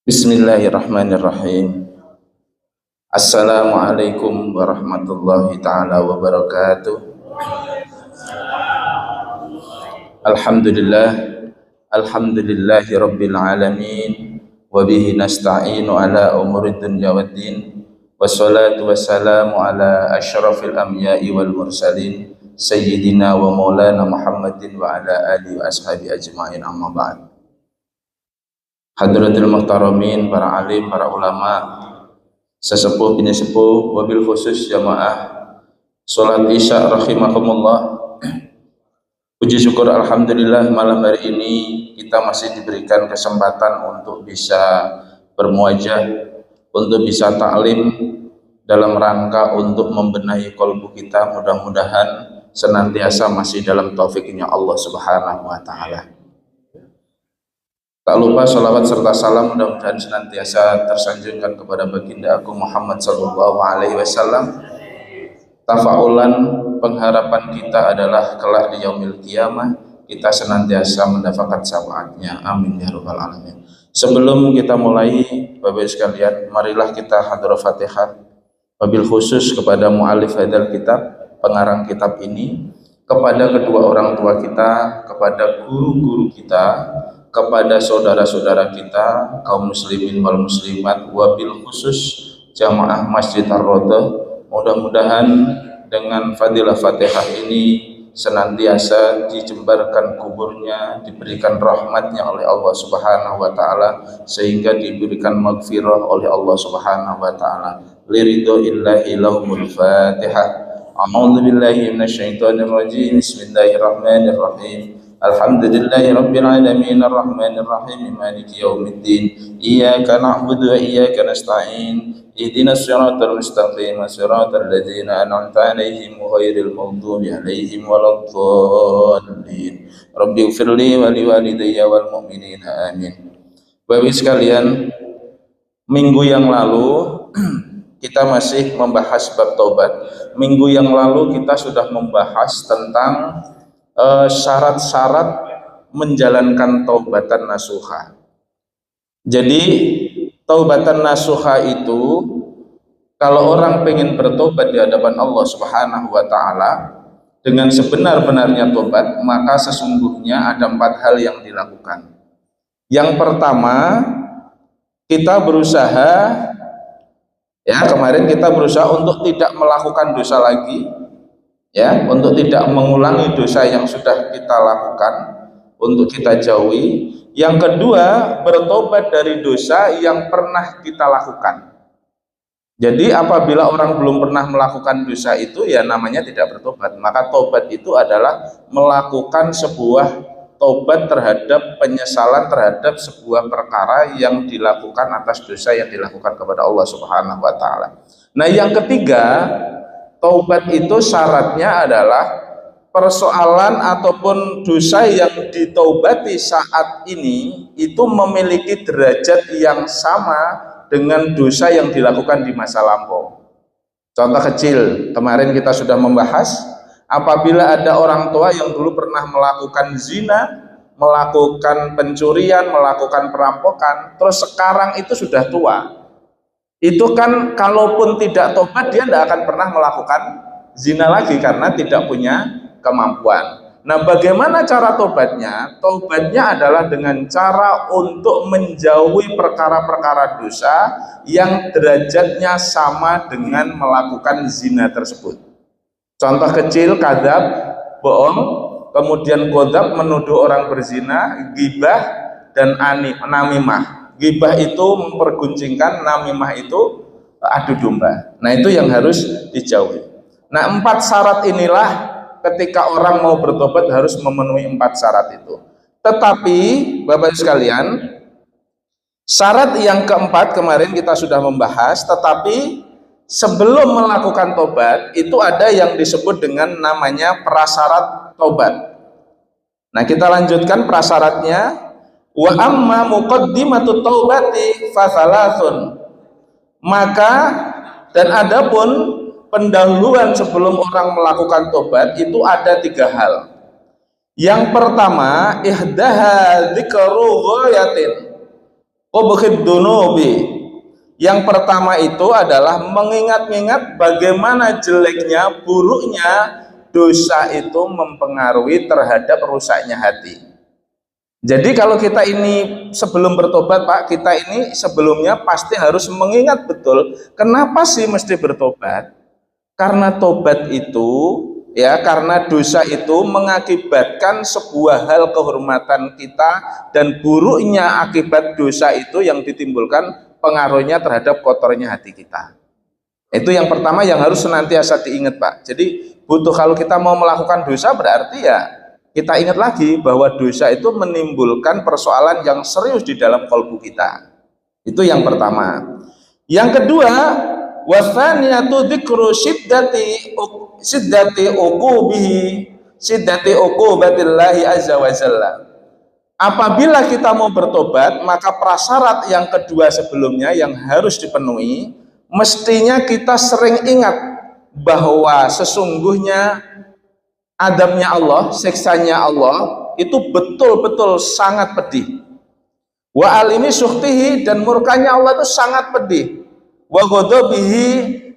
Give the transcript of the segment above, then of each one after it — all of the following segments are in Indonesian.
Bismillahirrahmanirrahim. Assalamualaikum warahmatullahi ta'ala wabarakatuh. Alhamdulillah, alhamdulillahi rabbil alamin, wabihi nasta'inu ala umurid dunya waddin, wassalatu wassalamu ala asyrafil anbiya'i wal mursalin, sayyidina wa maulana Muhammadin wa ala alihi wa ashabi ajma'in, amma ba'd. Hadratil muhtaramin, para alim, para ulama, sesepuh bini sepuh, wabil khusus jamaah sholat isya rahimakumullah. Puji syukur alhamdulillah, malam hari ini kita masih diberikan kesempatan untuk bisa bermuajah, untuk bisa ta'lim dalam rangka untuk membenahi kolbu kita. Mudah-mudahan senantiasa masih dalam taufiknya Allah subhanahu wa ta'ala. Tak lupa salawat serta salam mudah-mudahan senantiasa tersanjungkan kepada baginda aku Muhammad sallallahu alaihi wasallam. Tafaulan, pengharapan kita adalah kelak di yaumil qiyamah kita senantiasa mendapatkan syafaatnya. Amin ya rabbal alamin. Sebelum kita mulai, Bapak Ibu sekalian, marilah kita hadrah Fatihah wabil khusus kepada muallif hadzal kitab, pengarang kitab ini, kepada kedua orang tua kita, kepada guru-guru kita, kepada saudara-saudara kita kaum muslimin wal muslimat, wabil khusus jamaah Masjid Ar-Raudhah. Mudah-mudahan dengan fadilah Fatihah ini senantiasa dijembarkan kuburnya, diberikan rahmatnya oleh Allah subhanahu wa ta'ala, sehingga diberikan maghfirah oleh Allah subhanahu wa ta'ala. Liridho illahi lahumul Fatihah. A'udzu billahi minasyaitonir rajim. Bismillahirrahmanirrahim. Alhamdulillahi rabbil alamin arrahmanir rahim maliki yaumiddin iyyaka na'budu wa iyyaka nasta'in ihdinas siratal mustaqim siratal ladzina an'amta 'alaihim ghairil maghdubi 'alaihim waladdallin rabbighfirli wa liwalidayya wal mu'minina amin. Bapak sekalian, minggu yang lalu kita masih membahas bab taubat. Minggu yang lalu kita sudah membahas tentang syarat-syarat menjalankan taubatan nasuha. Jadi taubatan nasuha itu, kalau orang pengen bertobat di hadapan Allah subhanahu wa ta'ala dengan sebenar-benarnya tobat, maka sesungguhnya ada 4 hal yang dilakukan. Yang pertama, kita berusaha, ya kemarin kita berusaha untuk tidak melakukan dosa lagi, ya, untuk tidak mengulangi dosa yang sudah kita lakukan, untuk kita jauhi. Yang kedua, bertobat dari dosa yang pernah kita lakukan. Jadi apabila orang belum pernah melakukan dosa itu, ya namanya tidak bertobat. Maka tobat itu adalah melakukan sebuah tobat terhadap penyesalan terhadap sebuah perkara yang dilakukan atas dosa yang dilakukan kepada Allah subhanahu wa ta'ala. Nah yang ketiga, taubat itu syaratnya adalah persoalan ataupun dosa yang ditaubati saat ini itu memiliki derajat yang sama dengan dosa yang dilakukan di masa lampau. Contoh kecil, kemarin kita sudah membahas, apabila ada orang tua yang dulu pernah melakukan zina, melakukan pencurian, melakukan perampokan, terus sekarang itu sudah tua, itu kan kalaupun tidak tobat dia tidak akan pernah melakukan zina lagi karena tidak punya kemampuan. Nah bagaimana cara tobatnya? Tobatnya adalah dengan cara untuk menjauhi perkara-perkara dosa yang derajatnya sama dengan melakukan zina tersebut. Contoh kecil, kadzab, bohong, kemudian qadzab, menuduh orang berzina, ghibah, dan namimah. Ghibah itu memperguncingkan, namimah itu adu domba. Nah itu yang harus dijauhi. Nah 4 syarat inilah ketika orang mau bertobat harus memenuhi 4 syarat itu. Tetapi Bapak sekalian, syarat yang keempat kemarin kita sudah membahas, tetapi sebelum melakukan tobat itu ada yang disebut dengan namanya prasyarat tobat. Nah kita lanjutkan prasyaratnya. Wa amma muqaddimatu taubati fathalathun. Maka dan adapun pendahuluan sebelum orang melakukan tobat itu ada 3 hal. Yang pertama, ihdaha dzikru ghayatin qubhid dunubi. Yang pertama itu adalah mengingat-ingat bagaimana jeleknya, buruknya dosa itu mempengaruhi terhadap rusaknya hati. Jadi kalau kita ini sebelum bertobat Pak, kita ini sebelumnya pasti harus mengingat betul kenapa sih mesti bertobat. Karena tobat itu, ya, karena dosa itu mengakibatkan sebuah hal kehormatan kita, dan buruknya akibat dosa itu yang ditimbulkan pengaruhnya terhadap kotornya hati kita. Itu yang pertama yang harus senantiasa diingat Pak. Jadi butuh, kalau kita mau melakukan dosa berarti ya kita ingat lagi bahwa dosa itu menimbulkan persoalan yang serius di dalam kalbu kita. Itu yang pertama. Yang kedua, wasaniyatu dzikru siddati uqubatillahi azza wa jalla. Apabila kita mau bertobat, maka prasyarat yang kedua sebelumnya yang harus dipenuhi, mestinya kita sering ingat bahwa sesungguhnya adabnya Allah, siksanya Allah itu betul-betul sangat pedih. Wa alimi sukhtihi, dan murkanya Allah itu sangat pedih. Wa ghadabihi,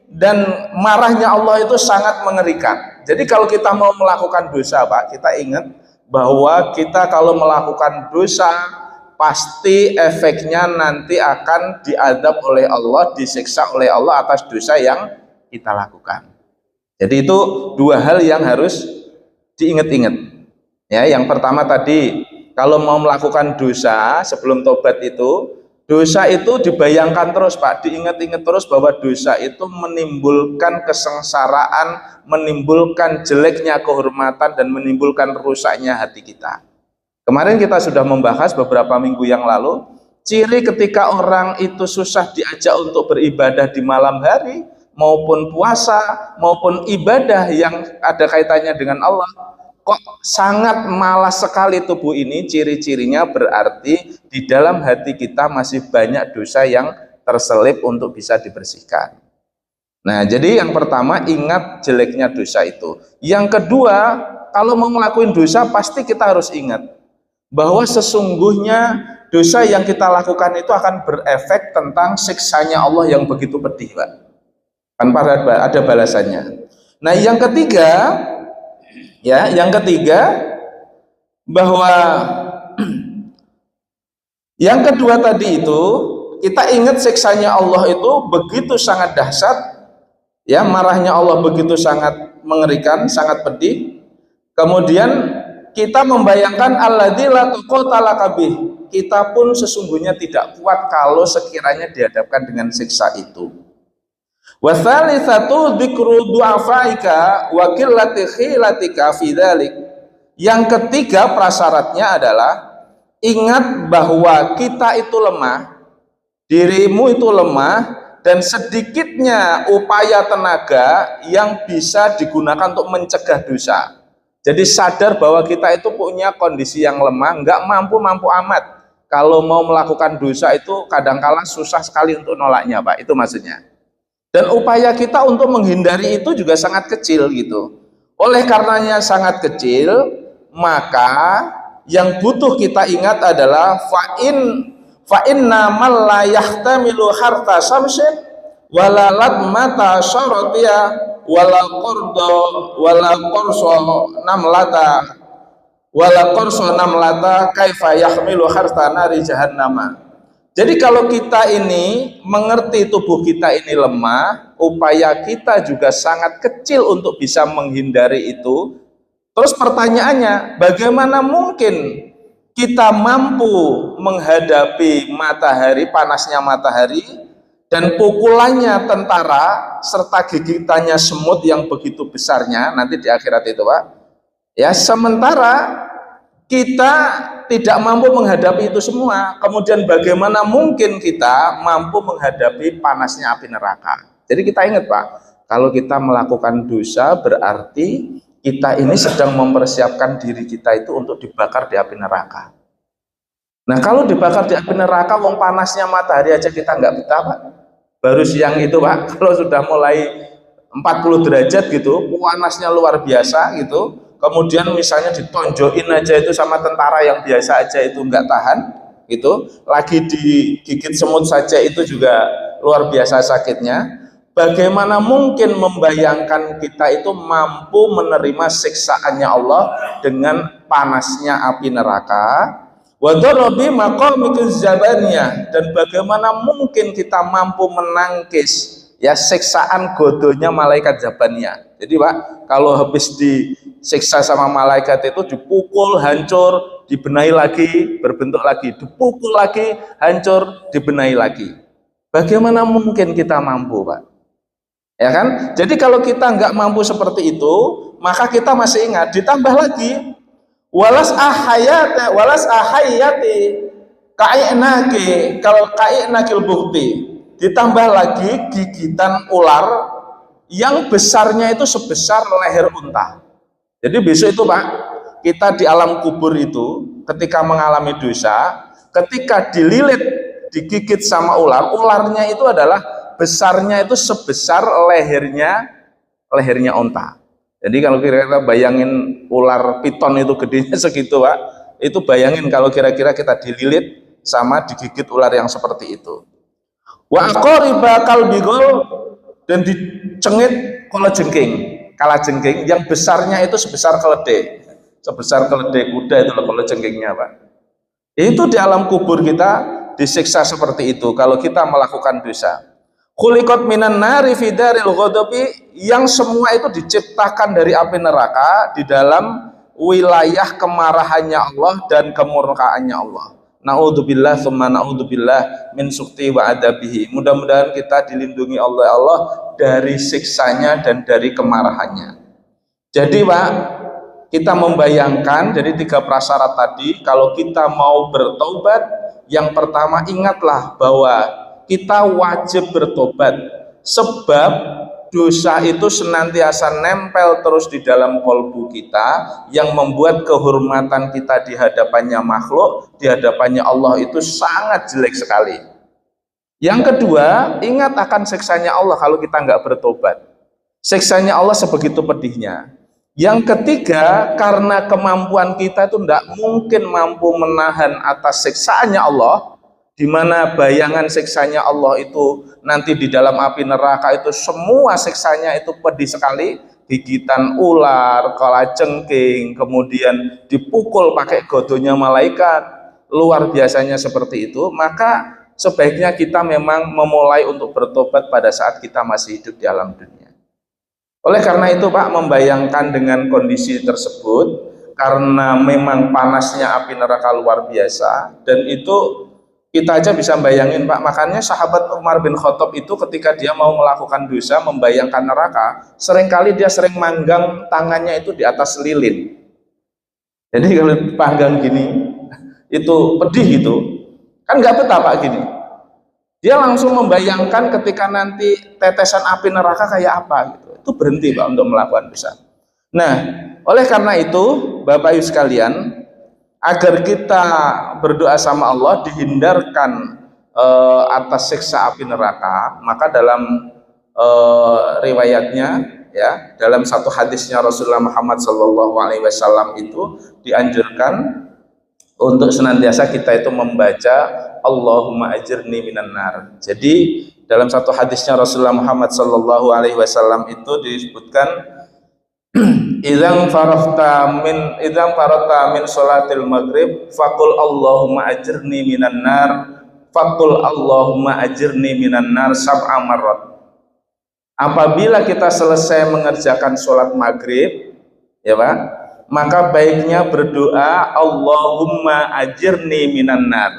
dan marahnya Allah itu sangat mengerikan. Jadi kalau kita mau melakukan dosa Pak, kita ingat bahwa kita kalau melakukan dosa pasti efeknya nanti akan diadab oleh Allah, disiksa oleh Allah atas dosa yang kita lakukan. Jadi itu dua hal yang harus diingat-ingat. Ya, yang pertama tadi, kalau mau melakukan dosa sebelum tobat itu, dosa itu dibayangkan terus Pak, diingat-ingat terus bahwa dosa itu menimbulkan kesengsaraan, menimbulkan jeleknya kehormatan, dan menimbulkan rusaknya hati kita. Kemarin kita sudah membahas beberapa minggu yang lalu, ciri ketika orang itu susah diajak untuk beribadah di malam hari, maupun puasa, maupun ibadah yang ada kaitannya dengan Allah, kok sangat malas sekali tubuh ini, ciri-cirinya berarti di dalam hati kita masih banyak dosa yang terselip untuk bisa dibersihkan. Nah, jadi yang pertama, ingat jeleknya dosa itu. Yang kedua, kalau mau ngelakuin dosa pasti kita harus ingat bahwa sesungguhnya dosa yang kita lakukan itu akan berefek tentang siksanya Allah yang begitu pedih Pak. Kan ada balasannya. Nah, yang ketiga, ya, yang ketiga bahwa yang kedua tadi itu kita ingat siksanya Allah itu begitu sangat dahsyat, ya, marahnya Allah begitu sangat mengerikan, sangat pedih. Kemudian kita membayangkan alladzi la tuqata lakabih, kita pun sesungguhnya tidak kuat kalau sekiranya dihadapkan dengan siksa itu. Wa tsalitsatu dzikru du'afaika wa qillati khilatika fi dzalik. Yang ketiga prasyaratnya adalah ingat bahwa kita itu lemah, dirimu itu lemah, dan sedikitnya upaya tenaga yang bisa digunakan untuk mencegah dosa. Jadi sadar bahwa kita itu punya kondisi yang lemah, nggak mampu amat. Kalau mau melakukan dosa itu kadangkala susah sekali untuk nolaknya Pak, itu maksudnya. Dan upaya kita untuk menghindari itu juga sangat kecil gitu. Oleh karenanya sangat kecil, maka yang butuh kita ingat adalah fa'inna man la yahtamilu harta samsin wala ladmata syaratiya wala qardo wala qarso namlata kaifa yahmilu harta nari jahannama. Jadi kalau kita ini mengerti tubuh kita ini lemah, upaya kita juga sangat kecil untuk bisa menghindari itu. Terus pertanyaannya, bagaimana mungkin kita mampu menghadapi matahari, panasnya matahari, dan pukulannya tentara, serta gigitannya semut yang begitu besarnya, nanti di akhirat itu Pak. Ya, sementara kita tidak mampu menghadapi itu semua. Kemudian bagaimana mungkin kita mampu menghadapi panasnya api neraka? Jadi kita ingat Pak, kalau kita melakukan dosa berarti kita ini sedang mempersiapkan diri kita itu untuk dibakar di api neraka. Nah, kalau dibakar di api neraka, wong panasnya matahari aja kita nggak betah Pak. Baru siang itu Pak, kalau sudah mulai 40 derajat gitu, panasnya luar biasa gitu, kemudian misalnya ditonjokin aja itu sama tentara yang biasa aja itu nggak tahan, itu lagi digigit semut saja itu juga luar biasa sakitnya. Bagaimana mungkin membayangkan kita itu mampu menerima siksaannya Allah dengan panasnya api neraka? Wadorobi maqamikuz zabaniyah, dan bagaimana mungkin kita mampu menangkis ya siksaan godonya malaikat Zabaniyah. Jadi Pak, kalau habis disiksa sama malaikat itu dipukul hancur, dibenahi lagi, berbentuk lagi, dipukul lagi, hancur, dibenahi lagi. Bagaimana mungkin kita mampu Pak? Ya kan? Jadi kalau kita nggak mampu seperti itu, maka kita masih ingat, ditambah lagi walas ahayati kainaki kalau kainakil bukti, ditambah lagi gigitan ular yang besarnya itu sebesar leher unta. Jadi besok itu Pak, kita di alam kubur itu ketika mengalami dosa, ketika dililit, digigit sama ular, ularnya itu adalah besarnya itu sebesar lehernya unta. Jadi kalau kira-kira bayangin ular piton itu gedenya segitu Pak, itu bayangin kalau kira-kira kita dililit sama digigit ular yang seperti itu. Wa aqariba kalbigol, dan dicengit kalajengking yang besarnya itu sebesar keledai kuda itu loh kalajengkingnya Pak. Itu di alam kubur kita disiksa seperti itu kalau kita melakukan dosa. Khuliqat minan nari fi daril ghadabi, yang semua itu diciptakan dari api neraka di dalam wilayah kemarahannya Allah dan kemurkaannya Allah. Na'udzubillah tsumma na'udzubillah min sukti wa adabihi. Mudah-mudahan kita dilindungi oleh Allah dari siksanya dan dari kemarahannya. Jadi Pak, kita membayangkan jadi 3 prasyarat tadi. Kalau kita mau bertobat, yang pertama ingatlah bahwa kita wajib bertobat, sebab dosa itu senantiasa nempel terus di dalam kolbu kita, yang membuat kehormatan kita di hadapannya makhluk, di hadapannya Allah itu sangat jelek sekali. Yang kedua, ingat akan siksanya Allah kalau kita nggak bertobat. Siksanya Allah sebegitu pedihnya. Yang ketiga, karena kemampuan kita itu tidak mungkin mampu menahan atas siksaannya Allah, di mana bayangan siksanya Allah itu nanti di dalam api neraka itu semua siksanya itu pedih sekali, gigitan ular, kalajengking, kemudian dipukul pakai godonya malaikat, luar biasanya seperti itu. Maka sebaiknya kita memang memulai untuk bertobat pada saat kita masih hidup di alam dunia. Oleh karena itu Pak, membayangkan dengan kondisi tersebut, karena memang panasnya api neraka luar biasa, dan itu kita aja bisa bayangin Pak. Makanya sahabat Umar bin Khattab itu ketika dia mau melakukan dosa, membayangkan neraka, seringkali dia sering manggang tangannya itu di atas lilin. Jadi kalau dipanggang gini, itu pedih gitu, kan nggak betah Pak gini. Dia langsung membayangkan ketika nanti tetesan api neraka kayak apa gitu. Itu berhenti Pak untuk melakukan dosa. Nah, oleh karena itu Bapak Ibu sekalian, agar kita berdoa sama Allah dihindarkan atas siksa api neraka, maka dalam riwayatnya ya, dalam satu hadisnya Rasulullah Muhammad SAW itu dianjurkan untuk senantiasa kita itu membaca Allahumma ajirni minan nar. Jadi dalam satu hadisnya Rasulullah Muhammad SAW itu disebutkan Idzan farafta min sholatil maghrib faqul Allahumma ajirni minan nar, faqul Allahumma ajirni minan nar sab'a marrat. Apabila kita selesai mengerjakan sholat maghrib ya Pak, maka baiknya berdoa Allahumma ajirni minan nar,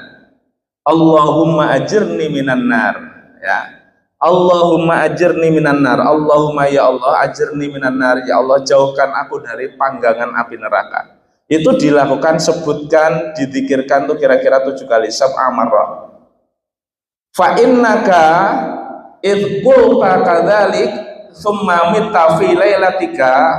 Allahumma ajirni minan nar ya. Allahumma ajirni minan nar, Allahumma ya Allah ajirni minan nar, ya Allah jauhkan aku dari panggangan api neraka. Itu dilakukan, sebutkan, dizikirkan tuh kira-kira 7 kali, sab'a marrah. Fa innaka idh qulta kadzalik tsumma mitta fi lailatika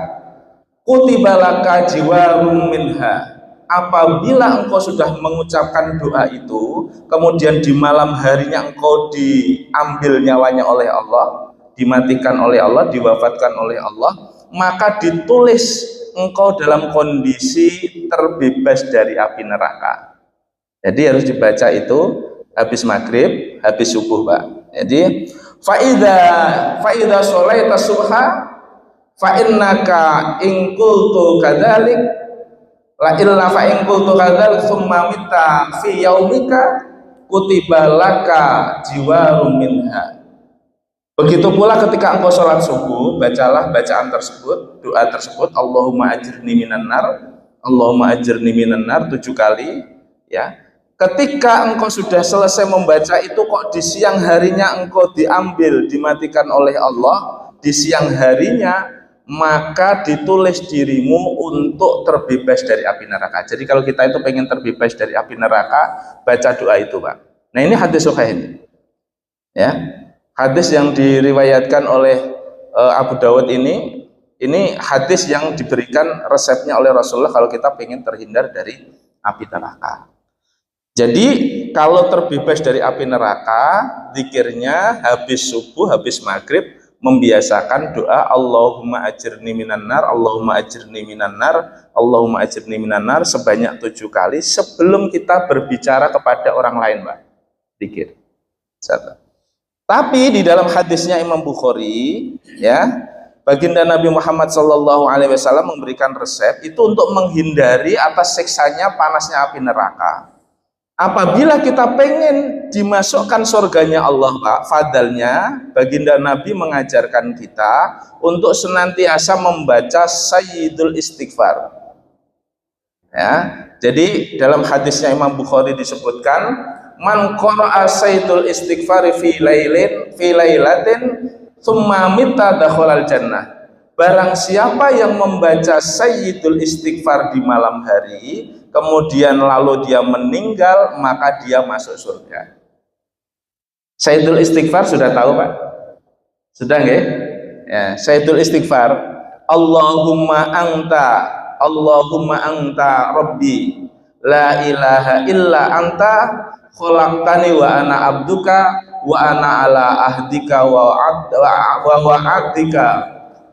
kutiba laka jiwarun minha. Apabila engkau sudah mengucapkan doa itu, kemudian di malam harinya engkau diambil nyawanya oleh Allah, dimatikan oleh Allah, diwafatkan oleh Allah, maka ditulis engkau dalam kondisi terbebas dari api neraka. Jadi harus dibaca itu habis maghrib, habis subuh, Pak. Jadi faida sholaita subha fa innaka in qultu kadzalik la illa fa in qultu kadzalik tsumma mita fi yaumika kutiba laka jiwarun minha. Begitu pula ketika engkau sholat subuh, bacalah bacaan tersebut, doa tersebut, Allahumma ajirni minan nar, Allahumma ajirni minan nar 7 kali, ya. Ketika engkau sudah selesai membaca itu, kok di siang harinya engkau diambil, dimatikan oleh Allah di siang harinya, maka ditulis dirimu untuk terbebas dari api neraka. Jadi kalau kita itu pengen terbebas dari api neraka, baca doa itu, Pak. Nah, ini hadis sahih ini, ya. Hadis yang diriwayatkan oleh Abu Dawud ini hadis yang diberikan resepnya oleh Rasulullah kalau kita pengen terhindar dari api neraka. Jadi kalau terbebas dari api neraka, zikirnya habis subuh, habis maghrib, membiasakan doa Allahumma ajirni minan nar, Allahumma ajirni minan nar, Allahumma ajirni minan nar sebanyak 7 kali sebelum kita berbicara kepada orang lain, Pak. Zikir. Tapi di dalam hadisnya Imam Bukhari, ya, baginda Nabi Muhammad SAW memberikan resep itu untuk menghindari atas siksanya panasnya api neraka. Apabila kita pengen dimasukkan surganya Allah, Pak, fadalnya baginda Nabi mengajarkan kita untuk senantiasa membaca Sayyidul Istighfar. Ya, jadi dalam hadisnya Imam Bukhari disebutkan, man qara'a Sayyidul Istighfar fi lailatin tsumma mita dakhalal jannah. Barang siapa yang membaca Sayyidul Istighfar di malam hari, kemudian lalu dia meninggal, maka dia masuk surga. Sayyidul Istighfar sudah tahu, Pak? Sudah nggih? Ya, Sayyidul Istighfar, Allahumma anta Rabbi, la ilaha illa anta khalaqtani wa ana abduka wa ana ala ahdika wa wa'adika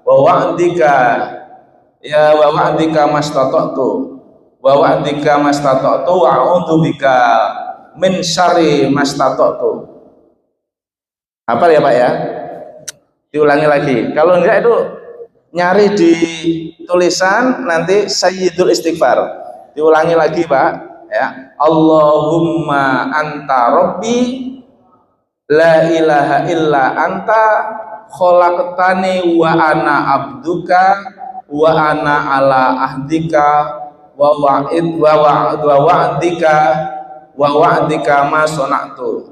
wa wa'dika ya wa wa'dika mastata'tu wa wa'dika mastata'tu wa a'udzu bika min syarri mastata'tu. Hafal ya, Pak, ya? Diulangi lagi. Kalau enggak itu nyari di tulisan nanti Sayyidul Istighfar. Diulangi lagi, Pak, ya. Allahumma anta Rabbi, la ilaha illa anta khalaqtani wa ana abduka wa ana ala ahdika wa wa'dika ma sona'tu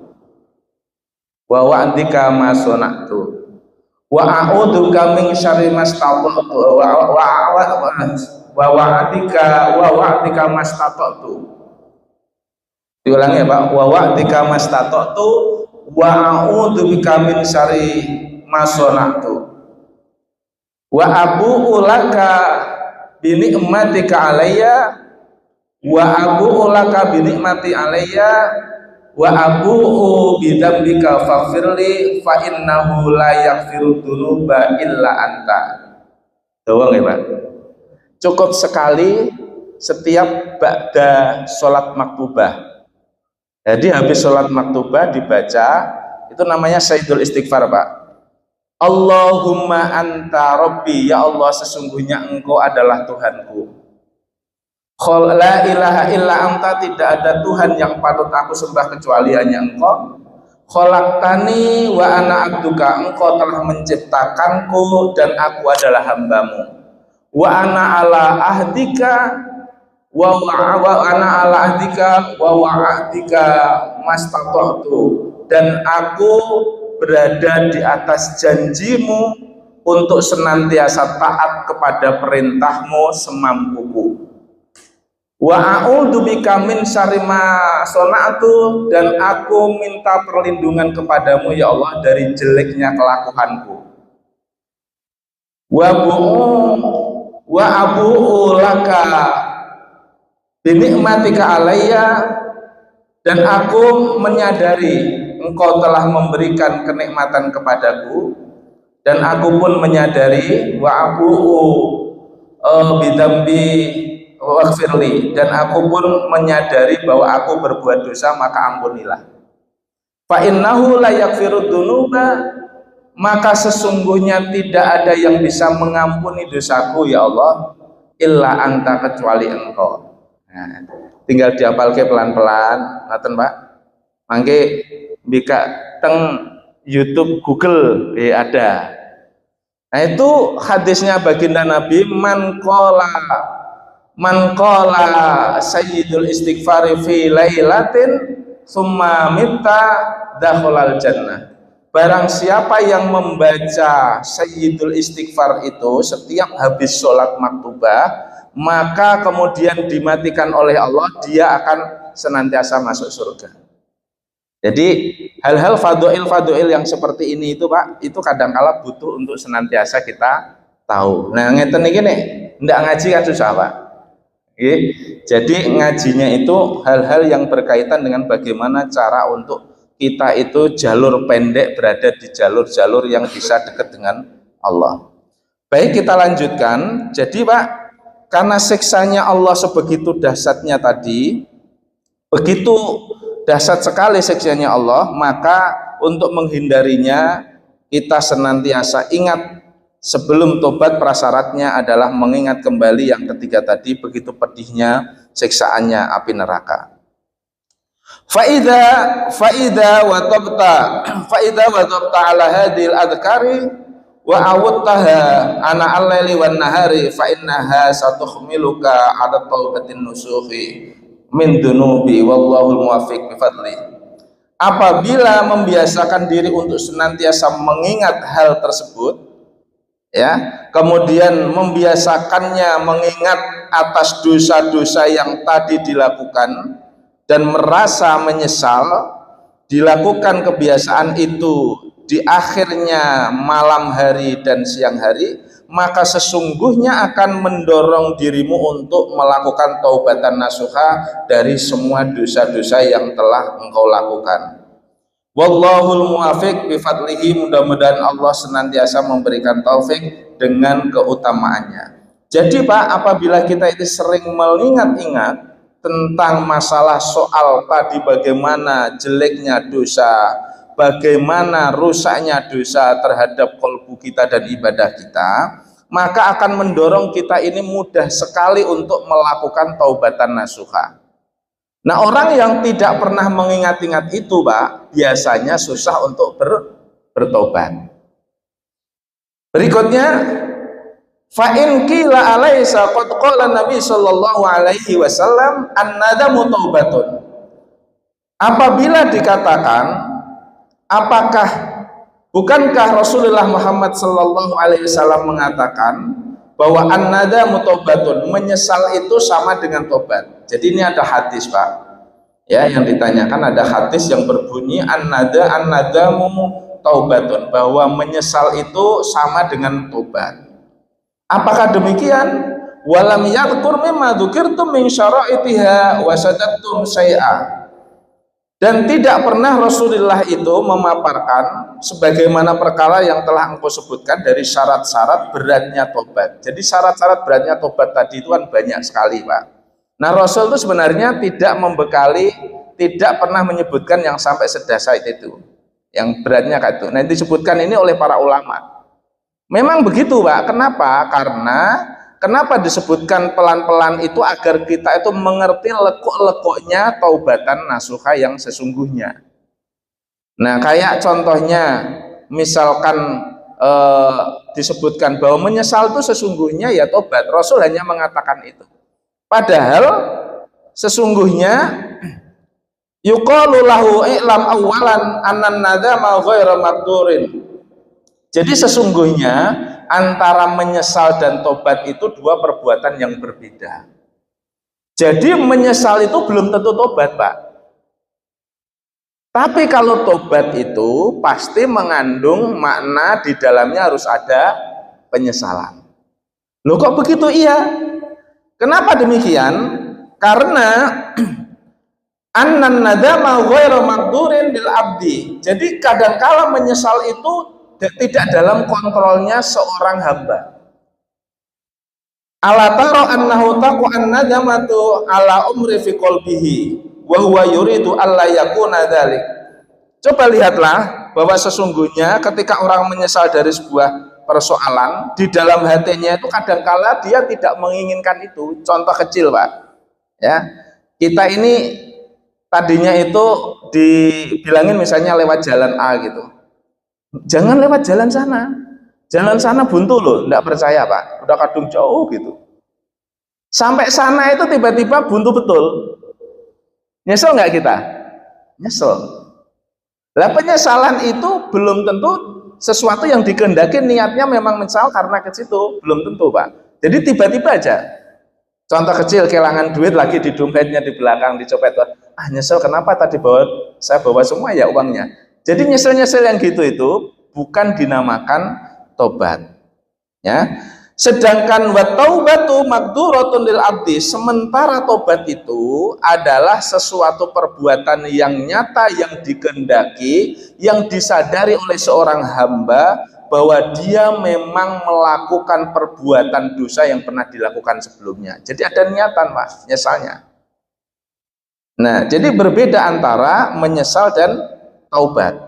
wa a'udzuka min syarri mastata'tu wa wa'dika mastata'tu. Diulangi ya, Pak. Wa wa'dika mastata'tu wa a'udzubika min syarri ma sona'tu wa abu'u laka bi ni'matika alayya wa abu'u laka bi ni'mati alayya wa abu'u bi dzambika faghfirli fa innahu la yaghfiru dzunuba illa anta. Doang ya, Pak. Cukup sekali setiap ba'da sholat maktubah. Jadi habis sholat maktubah dibaca, itu namanya Sayyidul Istighfar, Pak. Allahumma anta Rabbi, ya Allah sesungguhnya engkau adalah Tuhanku. La ilaha illa anta, tidak ada Tuhan yang patut aku sembah kecuali hanya engkau. Khalaqtani wa ana abduka, engkau telah menciptakanku dan aku adalah hambamu. Wa ana ala ahdika wa ana ala ahdika wa wa'adika mastata'tu, dan aku berada di atas janjimu untuk senantiasa taat kepada perintahmu semampuku. Wa a'udzu bika min syarri ma sona'tu, dan aku minta perlindungan kepadamu ya Allah dari jeleknya kelakuanku. Wa abu'u laka binikmatika alayya, dan aku menyadari engkau telah memberikan kenikmatan kepadaku, dan aku pun menyadari wa abu'u bidambi waghfirli, dan aku pun menyadari bahwa aku berbuat dosa, maka ampunilah. Fa innahu la yaghfirud dzunuba, maka sesungguhnya tidak ada yang bisa mengampuni dosaku ya Allah illa anta, kecuali engkau. Nah, tinggal dihafalke pelan-pelan, ngaten Pak. Mangke bika teng YouTube, Google ada. Nah, itu hadisnya baginda Nabi, man qala sayyidul istighfari fi lailatin summa mitta dakhalal jannah. Barang siapa yang membaca sayyidul istighfar itu setiap habis sholat maktubah, maka kemudian dimatikan oleh Allah, dia akan senantiasa masuk surga. Jadi hal-hal faduil yang seperti ini itu Pak, itu kadangkala butuh untuk senantiasa kita tahu. Nah ngeten iki nih, ndak ngaji kan susah Pak. Jadi ngajinya itu hal-hal yang berkaitan dengan bagaimana cara untuk kita itu jalur pendek berada di jalur-jalur yang bisa dekat dengan Allah. Baik, kita lanjutkan. Jadi Pak, karena siksanya Allah sebegitu dahsyatnya tadi, begitu dahsyat sekali siksanya Allah, maka untuk menghindarinya kita senantiasa ingat sebelum tobat, prasyaratnya adalah mengingat kembali yang ketiga tadi, begitu pedihnya siksaannya api neraka. Faida wa tabta ala hadil adhkari wa awuttaha ana al-laili wan nahari fa innaha satukhmiluka ala taubatin nusuhi min dunubi wallahul muwaffiq bifadli. Apabila membiasakan diri untuk senantiasa mengingat hal tersebut, ya, kemudian membiasakannya mengingat atas dosa-dosa yang tadi dilakukan dan merasa menyesal, dilakukan kebiasaan itu di akhirnya malam hari dan siang hari, maka sesungguhnya akan mendorong dirimu untuk melakukan taubatan nasuha dari semua dosa-dosa yang telah engkau lakukan. Wallahul muwaffiq bifadlihi, mudah-mudahan Allah senantiasa memberikan taufik dengan keutamaannya. Jadi Pak, apabila kita itu sering mengingat-ingat tentang masalah soal tadi, bagaimana jeleknya dosa, bagaimana rusaknya dosa terhadap kalbu kita dan ibadah kita, maka akan mendorong kita ini mudah sekali untuk melakukan taubatan nasuha. Nah, orang yang tidak pernah mengingat-ingat itu Pak, biasanya susah untuk bertobat. Berikutnya, fa in qila alaysa qad qala Nabi sallallahu alaihi wasallam an-nadamu taubatun. Apabila dikatakan, apakah bukankah Rasulullah Muhammad sallallahu alaihi wasallam mengatakan bahwa an-nadamu taubatun, menyesal itu sama dengan tobat. Jadi ini ada hadis Pak, ya, yang ditanyakan, ada hadis yang berbunyi an-nadamu taubatun, bahwa menyesal itu sama dengan tobat. Apakah demikian? Walam yadhkur mimma dzukirtum min syara'itiha wa sadattum syai'a. Dan tidak pernah Rasulullah itu memaparkan sebagaimana perkara yang telah engkau sebutkan dari syarat-syarat beratnya tobat. Jadi syarat-syarat beratnya tobat tadi itu kan banyak sekali Pak. Nah, Rasul itu sebenarnya tidak membekali, tidak pernah menyebutkan yang sampai sedahsyat itu, yang beratnya kayak itu. Nah, disebutkan ini oleh para ulama. Memang begitu Pak. Kenapa? Karena kenapa disebutkan pelan-pelan itu, agar kita itu mengerti lekuk-lekuknya taubatan nasuha yang sesungguhnya. Nah, kayak contohnya misalkan disebutkan bahwa menyesal itu sesungguhnya ya tobat. Rasul hanya mengatakan itu. Padahal sesungguhnya yuqalu lahu i'lam awalan annan nadama ghairu maqdurin. Jadi sesungguhnya antara menyesal dan tobat itu dua perbuatan yang berbeda. Jadi menyesal itu belum tentu tobat Pak. Tapi kalau tobat itu pasti mengandung makna di dalamnya harus ada penyesalan. Loh kok begitu? Iya. Kenapa demikian? Karena annan nadama ghairu maqdurin bil abdi. Jadi kadangkala menyesal itu tidak dalam kontrolnya seorang hamba. Ala taro annahu taqu an-nadamatu ala umri fi qalbihi wa huwa yuridu alla yakuna dzalik. Coba lihatlah bahwa sesungguhnya ketika orang menyesal dari sebuah persoalan, di dalam hatinya itu kadangkala dia tidak menginginkan itu. Contoh kecil, Pak. Ya. Kita ini tadinya itu dibilangin misalnya lewat jalan A gitu. Jangan lewat jalan sana. Jalan sana buntu loh, enggak percaya, Pak. Udah kadung jauh gitu. Sampai sana itu tiba-tiba buntu betul. Nyesel nggak kita? Nyesel. Lah penyesalan itu belum tentu sesuatu yang dikehendaki, niatnya memang menyesal karena ke situ, belum tentu, Pak. Jadi tiba-tiba aja. Contoh kecil, kehilangan duit lagi di dompetnya di belakang dicopet. Ah, nyesel kenapa tadi saya bawa semua ya uangnya. Jadi nyesel-nyesel yang gitu itu bukan dinamakan tobat. Ya. Sedangkan wa taubatu maqduratun lil abdi, sementara tobat itu adalah sesuatu perbuatan yang nyata, yang dikehendaki, yang disadari oleh seorang hamba bahwa dia memang melakukan perbuatan dosa yang pernah dilakukan sebelumnya. Jadi ada niatan, Mas, nyesalnya. Nah, jadi berbeda antara menyesal dan taubat.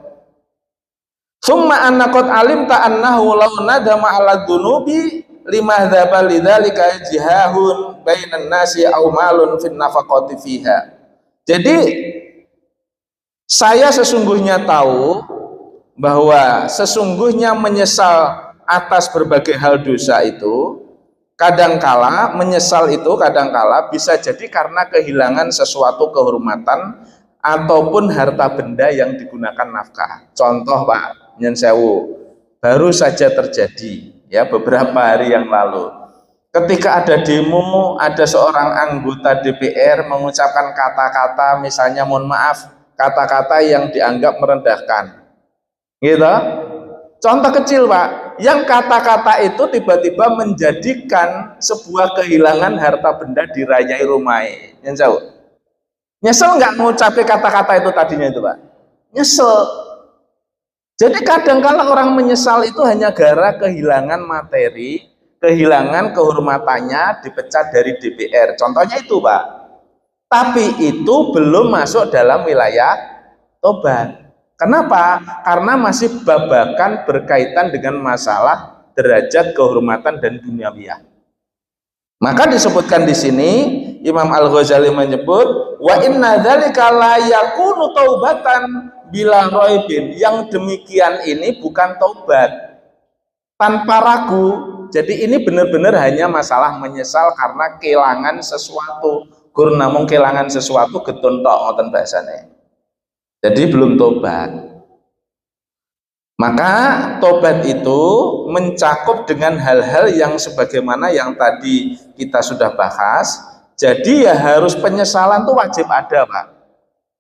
Summa anna qad alimta annahu law nadama ala dzunubi lima dzaba lidzalika jihahun bainan nasi aw malun fin nafaqati fiha. Jadi saya sesungguhnya tahu bahwa sesungguhnya menyesal atas berbagai hal dosa itu kadangkala menyesal itu kadangkala bisa jadi karena kehilangan sesuatu kehormatan ataupun harta benda yang digunakan nafkah. Contoh, Pak, nyen sewu, baru saja terjadi ya beberapa hari yang lalu. Ketika ada demo, ada seorang anggota DPR mengucapkan kata-kata, misalnya mohon maaf, kata-kata yang dianggap merendahkan. Gitu. Contoh kecil, Pak, yang kata-kata itu tiba-tiba menjadikan sebuah kehilangan harta benda dirayai rumai. Nyen sewu. Nyesel nggak mengucapkan kata-kata itu tadinya itu, Pak? Nyesel. Jadi kadang-kala orang menyesal itu hanya gara kehilangan materi, kehilangan kehormatannya, dipecat dari DPR. Contohnya itu, Pak. Tapi itu belum masuk dalam wilayah tobat. Kenapa? Karena masih babakan berkaitan dengan masalah derajat kehormatan dan duniawiyah. Maka disebutkan di sini Imam Al-Ghazali menyebut wa inna dzalika la yakunu taubatan bila raibin. Yang demikian ini bukan taubat tanpa ragu. Jadi ini benar-benar hanya masalah menyesal karena kehilangan sesuatu. Gur namung kehilangan sesuatu getun tok ngoten bahasane. Jadi belum tobat. Maka tobat itu mencakup dengan hal-hal yang sebagaimana yang tadi kita sudah bahas. Jadi ya harus penyesalan itu wajib ada, Pak.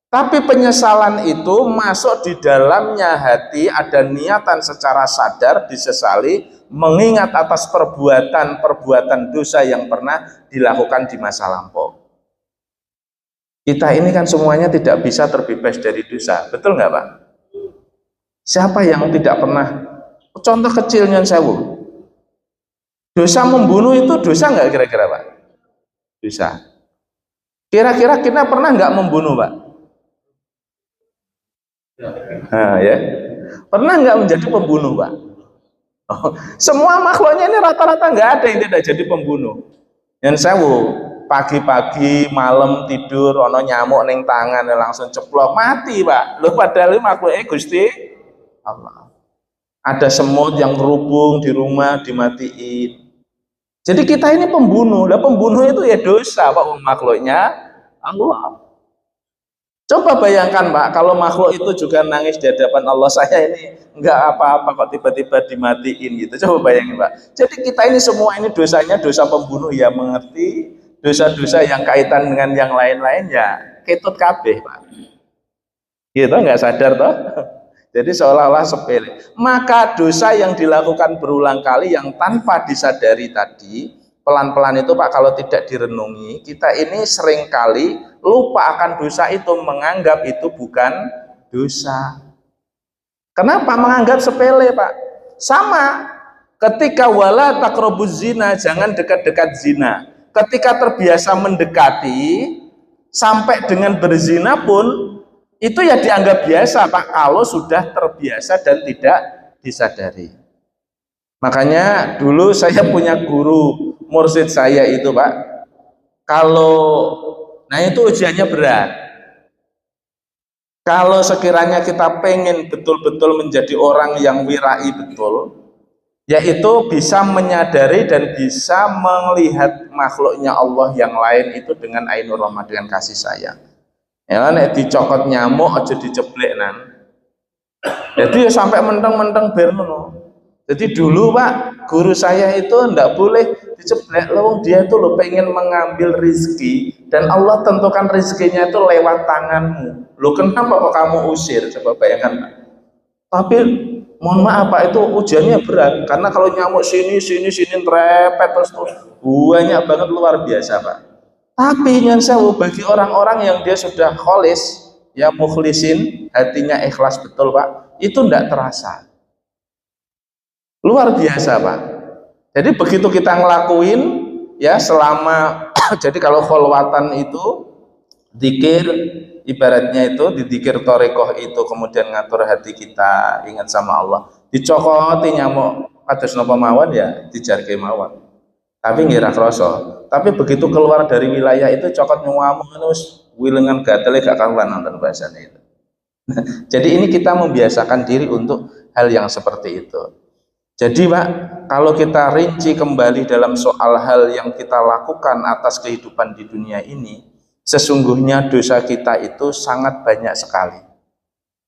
Tapi penyesalan itu masuk di dalamnya hati, ada niatan secara sadar disesali, mengingat atas perbuatan-perbuatan dosa yang pernah dilakukan di masa lampau. Kita ini kan semuanya tidak bisa terbebas dari dosa, betul nggak, Pak? Siapa yang tidak pernah? Contoh kecilnya sewu. Dosa membunuh itu dosa nggak kira-kira, Pak? Dosa. Kira-kira kita pernah nggak membunuh, Pak? Nah, ya. Pernah nggak menjadi pembunuh, Pak? Oh, semua makhluknya ini rata-rata nggak ada yang tidak jadi pembunuh. Yang sewu, pagi-pagi malam tidur, ono nyamuk neng tangan langsung ceplok mati, Pak. Lu padahal makhluknya Gusti Allah. Ada semut yang berhubung di rumah dimatiin. Jadi kita ini pembunuh. Lah pembunuh itu ya dosa, Pak, makhluknya Allah. Coba bayangkan, Pak, kalau makhluk itu juga nangis di hadapan Allah, saya ini enggak apa-apa kok tiba-tiba dimatiin gitu. Coba bayangin, Pak. Jadi kita ini semua ini dosanya dosa pembunuh ya mengerti, dosa-dosa yang kaitan dengan yang lain-lain ya ketut kabeh, Pak. Gitu enggak sadar toh? Jadi seolah-olah sepele. Maka dosa yang dilakukan berulang kali yang tanpa disadari tadi, pelan-pelan itu, Pak, kalau tidak direnungi, kita ini seringkali lupa akan dosa itu, menganggap itu bukan dosa. Kenapa menganggap sepele, Pak? Sama. Ketika wala taqrabuz zina, jangan dekat-dekat zina. Ketika terbiasa mendekati sampai dengan berzina pun itu ya dianggap biasa Pak, kalau sudah terbiasa dan tidak disadari. Makanya dulu saya punya guru mursyid saya itu Pak, kalau nah itu ujiannya berat. Kalau sekiranya kita pengen betul-betul menjadi orang yang wirai betul, yaitu bisa menyadari dan bisa melihat makhluknya Allah yang lain itu dengan ainur rahmah, dengan kasih sayang. Ya nek dicokot nyamuk aja diceblek nan. Jadi ya sampai menteng-menteng ber ngono. Jadi dulu Pak, guru saya itu ndak boleh diceblek loh, dia itu lo pengen mengambil rizki dan Allah tentukan rizkinya itu lewat tanganmu. Lo kenapa kok kamu usir? Coba bayangkan Pak. Tapi mohon maaf Pak, itu ujiannya berat karena kalau nyamuk sini terepet terus banyak banget, luar biasa Pak. Tapi yang sewu bagi orang-orang yang dia sudah kholis, ya mukhlisin, hatinya ikhlas betul Pak, itu tidak terasa. Luar biasa Pak. Jadi begitu kita ngelakuin, ya selama, jadi kalau kholwatan itu, dzikir, ibaratnya itu, di dzikir torekoh itu, kemudian ngatur hati kita, ingat sama Allah, dicokoti nyamuk, kados napa mawon ya, dijarke mawon. Tapi ngira kroso. Tapi begitu keluar dari wilayah itu cokot nyuamu terus wilengan gatele gak karuan nonton bahasanya itu. Jadi ini kita membiasakan diri untuk hal yang seperti itu. Jadi Pak, kalau kita rinci kembali dalam soal hal yang kita lakukan atas kehidupan di dunia ini, sesungguhnya dosa kita itu sangat banyak sekali.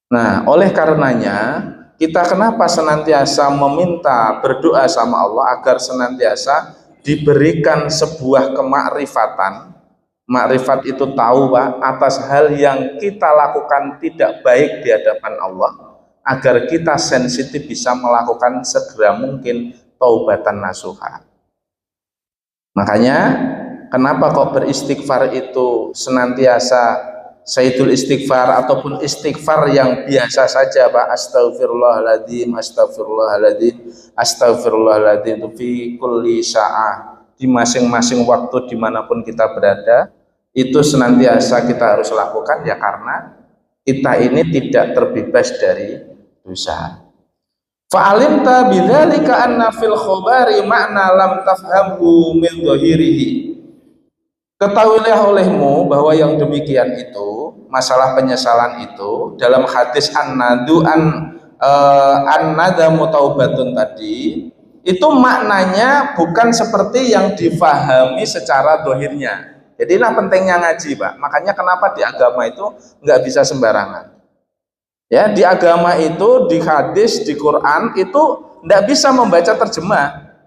Nah, oleh karenanya kita kenapa senantiasa meminta berdoa sama Allah agar senantiasa diberikan sebuah kemakrifatan. Makrifat itu tahu Pak atas hal yang kita lakukan tidak baik di hadapan Allah, agar kita sensitif bisa melakukan segera mungkin taubatan nasuha. Makanya kenapa kok beristighfar itu senantiasa Sayyidul istighfar ataupun istighfar yang biasa saja Pak, astagfirullahaladzim, astagfirullahaladzim, astagfirullahaladzim, itu fi kulli sa'ah, di masing-masing waktu dimanapun kita berada, itu senantiasa kita harus lakukan ya karena kita ini tidak terbebas dari dosa. Fa'alimta bidzalika anna fil khobari makna lam tafhamhu min dhahirihi. Ketahuilah olehmu bahwa yang demikian itu, masalah penyesalan itu dalam hadis an-nadamu taubatun tadi, itu maknanya bukan seperti yang difahami secara dohirnya. Jadi nah pentingnya ngaji Pak. Makanya kenapa di agama itu nggak bisa sembarangan. Ya, di agama itu, di hadis, di Quran itu nggak bisa membaca terjemah.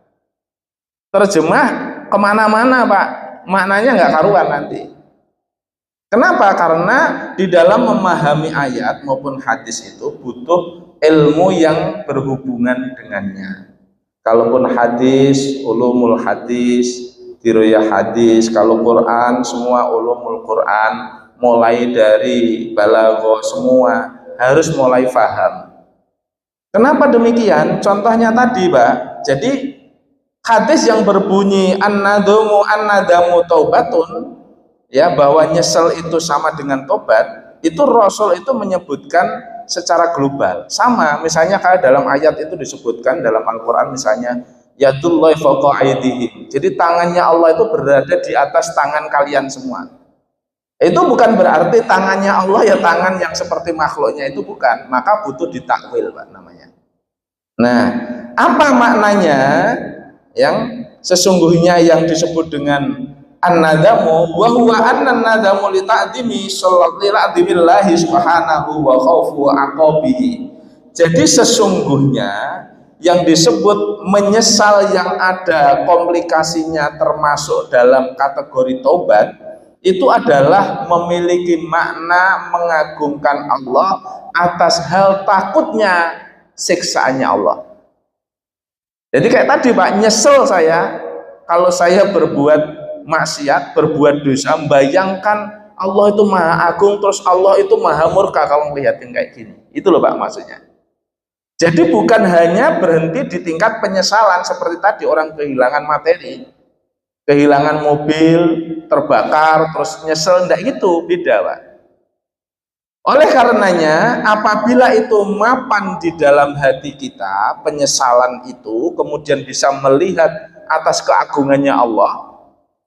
Terjemah kemana-mana Pak. Maknanya nggak karuan nanti. Kenapa? Karena di dalam memahami ayat maupun hadis itu butuh ilmu yang berhubungan dengannya. Kalaupun hadis, ulumul hadis, diruyah hadis, kalau Quran, semua ulumul Quran, mulai dari balaghah semua harus mulai faham. Kenapa demikian? Contohnya tadi Pak, jadi hadis yang berbunyi an-nadamu taubatun, ya bahwa nyesel itu sama dengan tobat, itu Rasul itu menyebutkan secara global. Sama misalnya kayak dalam ayat itu disebutkan dalam Al-Qur'an misalnya yadullahi fawqa aydihim. Jadi tangannya Allah itu berada di atas tangan kalian semua. Itu bukan berarti tangannya Allah ya tangan yang seperti makhluknya, itu bukan. Maka butuh ditakwil Pak namanya. Nah, apa maknanya? Yang sesungguhnya yang disebut dengan an-nadamu wa huwa an-nadamu li ta'dimi sallallahu subhanahu wa khaufu aqabihi. Jadi sesungguhnya yang disebut menyesal yang ada komplikasinya termasuk dalam kategori taubat itu adalah memiliki makna mengagungkan Allah atas hal takutnya siksaannya Allah. Jadi kayak tadi Pak, nyesel saya kalau saya berbuat maksiat, berbuat dosa, bayangkan Allah itu maha agung, terus Allah itu maha murka kalau ngeliatin kayak gini. Itu loh Pak maksudnya. Jadi bukan hanya berhenti di tingkat penyesalan seperti tadi orang kehilangan materi, kehilangan mobil, terbakar, terus nyesel, enggak gitu, beda Pak. Oleh karenanya, apabila itu mapan di dalam hati kita, penyesalan itu, kemudian bisa melihat atas keagungannya Allah,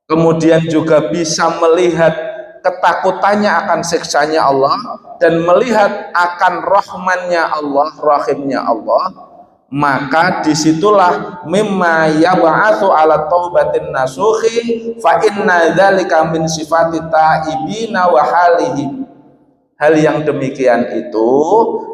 kemudian juga bisa melihat ketakutannya akan siksanya Allah, dan melihat akan rahmannya Allah, rahimnya Allah, maka disitulah mimma yab'atsu ala taubatin nasuhi fa inna dzalika min sifati taibina wa halihim. Hal yang demikian itu